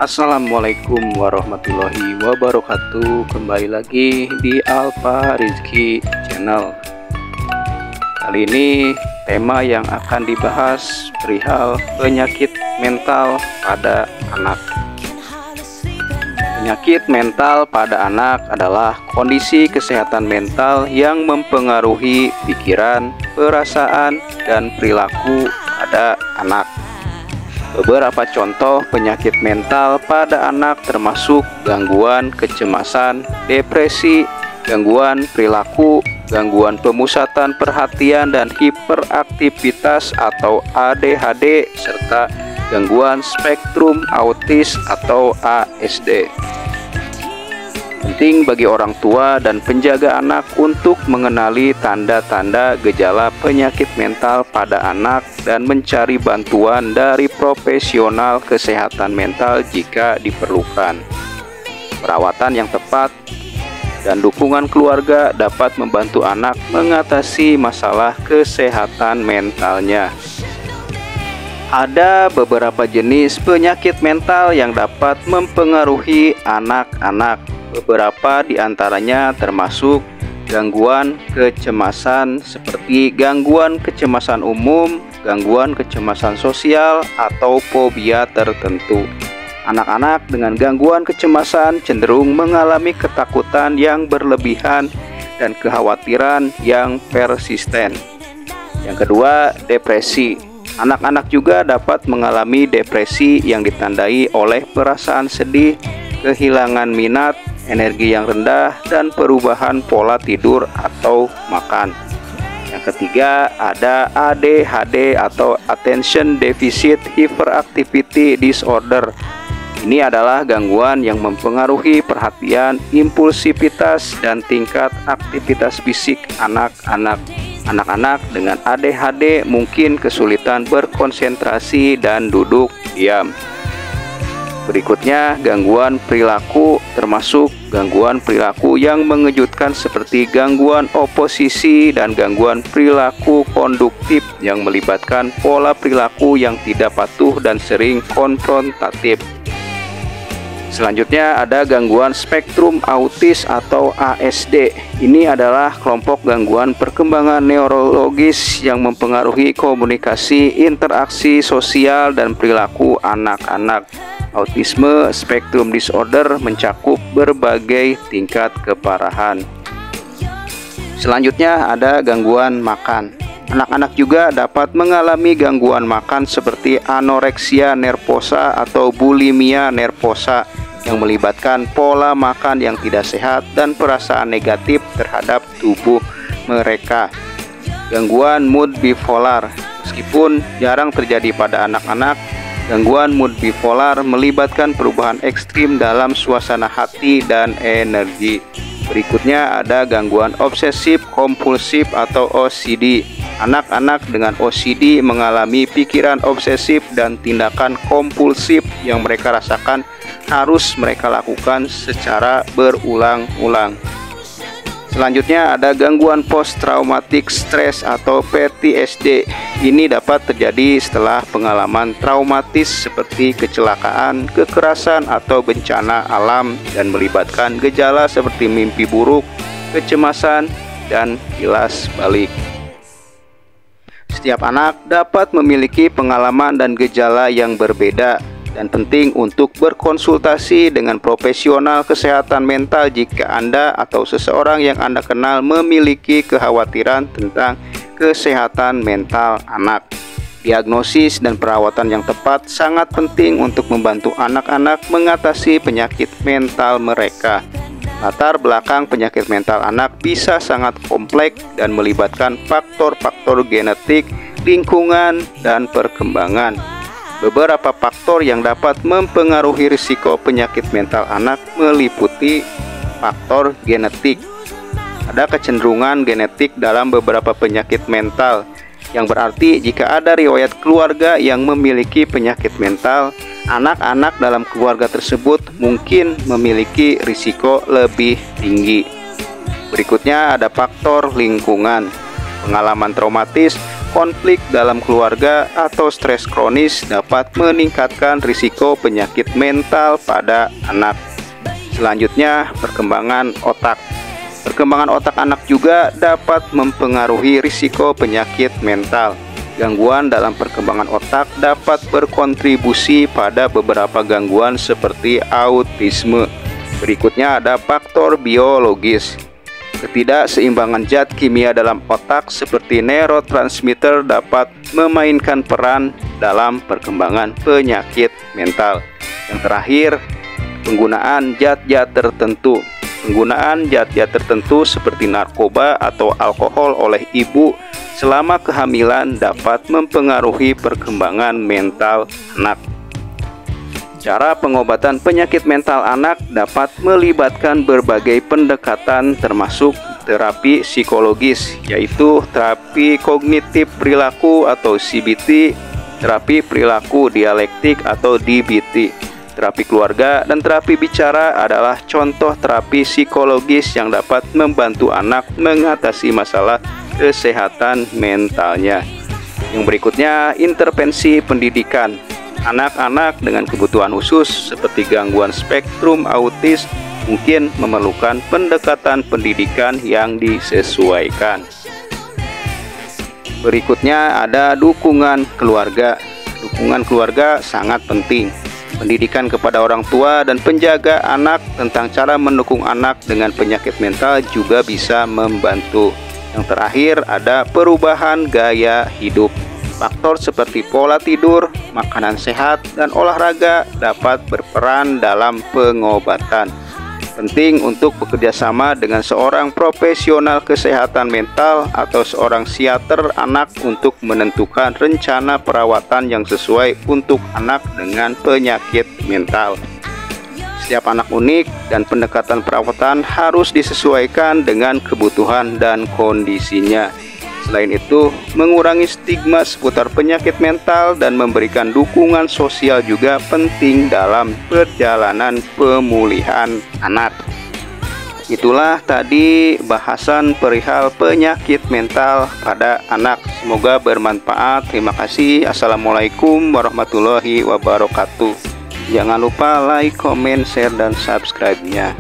Assalamualaikum warahmatullahi wabarakatuh. Kembali lagi di Alfa Rizky Channel. Kali ini tema yang akan dibahas perihal penyakit mental pada anak. Penyakit mental pada anak adalah kondisi kesehatan mental yang mempengaruhi pikiran, perasaan, dan perilaku pada anak. Beberapa contoh penyakit mental pada anak termasuk gangguan kecemasan, depresi, gangguan perilaku, gangguan pemusatan perhatian dan hiperaktivitas atau ADHD, serta gangguan spektrum autis atau ASD. Penting bagi orang tua dan penjaga anak untuk mengenali tanda-tanda gejala penyakit mental pada anak dan mencari bantuan dari profesional kesehatan mental jika diperlukan. Perawatan yang tepat dan dukungan keluarga dapat membantu anak mengatasi masalah kesehatan mentalnya. Ada beberapa jenis penyakit mental yang dapat mempengaruhi anak-anak. Beberapa di antaranya termasuk gangguan kecemasan seperti gangguan kecemasan umum, gangguan kecemasan sosial, atau fobia tertentu. Anak-anak dengan gangguan kecemasan cenderung mengalami ketakutan yang berlebihan dan kekhawatiran yang persisten. Yang kedua, depresi. Anak-anak juga dapat mengalami depresi yang ditandai oleh perasaan sedih, kehilangan minat, energi yang rendah, dan perubahan pola tidur atau makan. Yang ketiga, ada ADHD atau Attention Deficit Hyperactivity Disorder. Ini adalah gangguan yang mempengaruhi perhatian, impulsivitas, dan tingkat aktivitas fisik anak-anak. Anak-anak dengan ADHD mungkin kesulitan berkonsentrasi dan duduk diam. Berikutnya, gangguan perilaku, termasuk gangguan perilaku yang mengejutkan seperti gangguan oposisi dan gangguan perilaku konduktif yang melibatkan pola perilaku yang tidak patuh dan sering konfrontatif. Selanjutnya ada gangguan spektrum autis atau ASD. Ini adalah kelompok gangguan perkembangan neurologis yang mempengaruhi komunikasi, interaksi sosial, dan perilaku anak-anak. Autisme spektrum disorder mencakup berbagai tingkat keparahan. Selanjutnya ada gangguan makan. Anak-anak juga dapat mengalami gangguan makan seperti anoreksia nervosa atau bulimia nervosa yang melibatkan pola makan yang tidak sehat dan perasaan negatif terhadap tubuh mereka. Gangguan mood bipolar. Meskipun jarang terjadi pada anak-anak, gangguan mood bipolar melibatkan perubahan ekstrim dalam suasana hati dan energi. Berikutnya ada gangguan obsesif kompulsif atau OCD. Anak-anak dengan OCD mengalami pikiran obsesif dan tindakan kompulsif yang mereka rasakan harus mereka lakukan secara berulang-ulang. Selanjutnya ada gangguan post-traumatic stress atau PTSD. Ini dapat terjadi setelah pengalaman traumatis seperti kecelakaan, kekerasan, atau bencana alam dan melibatkan gejala seperti mimpi buruk, kecemasan, dan kilas balik. Setiap anak dapat memiliki pengalaman dan gejala yang berbeda, dan penting untuk berkonsultasi dengan profesional kesehatan mental jika Anda atau seseorang yang Anda kenal memiliki kekhawatiran tentang kesehatan mental anak. Diagnosis dan perawatan yang tepat sangat penting untuk membantu anak-anak mengatasi penyakit mental mereka. Latar belakang penyakit mental anak bisa sangat kompleks dan melibatkan faktor-faktor genetik, lingkungan, dan perkembangan. Beberapa faktor yang dapat mempengaruhi risiko penyakit mental anak meliputi faktor genetik. Ada kecenderungan genetik dalam beberapa penyakit mental, yang berarti jika ada riwayat keluarga yang memiliki penyakit mental, anak-anak dalam keluarga tersebut mungkin memiliki risiko lebih tinggi. Berikutnya ada faktor lingkungan. Pengalaman traumatis konflik dalam keluarga atau stres kronis dapat meningkatkan risiko penyakit mental pada anak. Selanjutnya, perkembangan otak. Perkembangan otak anak juga dapat mempengaruhi risiko penyakit mental. Gangguan dalam perkembangan otak dapat berkontribusi pada beberapa gangguan seperti autisme. Berikutnya ada faktor biologis. Ketidakseimbangan zat kimia dalam otak seperti neurotransmitter dapat memainkan peran dalam perkembangan penyakit mental. Yang terakhir, penggunaan zat-zat tertentu. Penggunaan zat-zat tertentu seperti narkoba atau alkohol oleh ibu selama kehamilan dapat mempengaruhi perkembangan mental anak. Cara pengobatan penyakit mental anak dapat melibatkan berbagai pendekatan termasuk terapi psikologis, yaitu terapi kognitif perilaku atau CBT, terapi perilaku dialektik atau DBT. Terapi keluarga dan terapi bicara adalah contoh terapi psikologis yang dapat membantu anak mengatasi masalah kesehatan mentalnya. Yang berikutnya, intervensi pendidikan. Anak-anak dengan kebutuhan khusus seperti gangguan spektrum autis mungkin memerlukan pendekatan pendidikan yang disesuaikan. Berikutnya ada dukungan keluarga. Dukungan keluarga sangat penting. Pendidikan kepada orang tua dan penjaga anak tentang cara mendukung anak dengan penyakit mental juga bisa membantu. Yang terakhir ada perubahan gaya hidup. Faktor seperti pola tidur, makanan sehat, dan olahraga dapat berperan dalam pengobatan. Penting untuk bekerja sama dengan seorang profesional kesehatan mental atau seorang psikiater anak untuk menentukan rencana perawatan yang sesuai untuk anak dengan penyakit mental. Setiap anak unik dan pendekatan perawatan harus disesuaikan dengan kebutuhan dan kondisinya. Selain itu, mengurangi stigma seputar penyakit mental dan memberikan dukungan sosial juga penting dalam perjalanan pemulihan anak. Itulah tadi bahasan perihal penyakit mental pada anak. Semoga bermanfaat. Terima kasih. Assalamualaikum warahmatullahi wabarakatuh. Jangan lupa like, comment, share, dan subscribe-nya.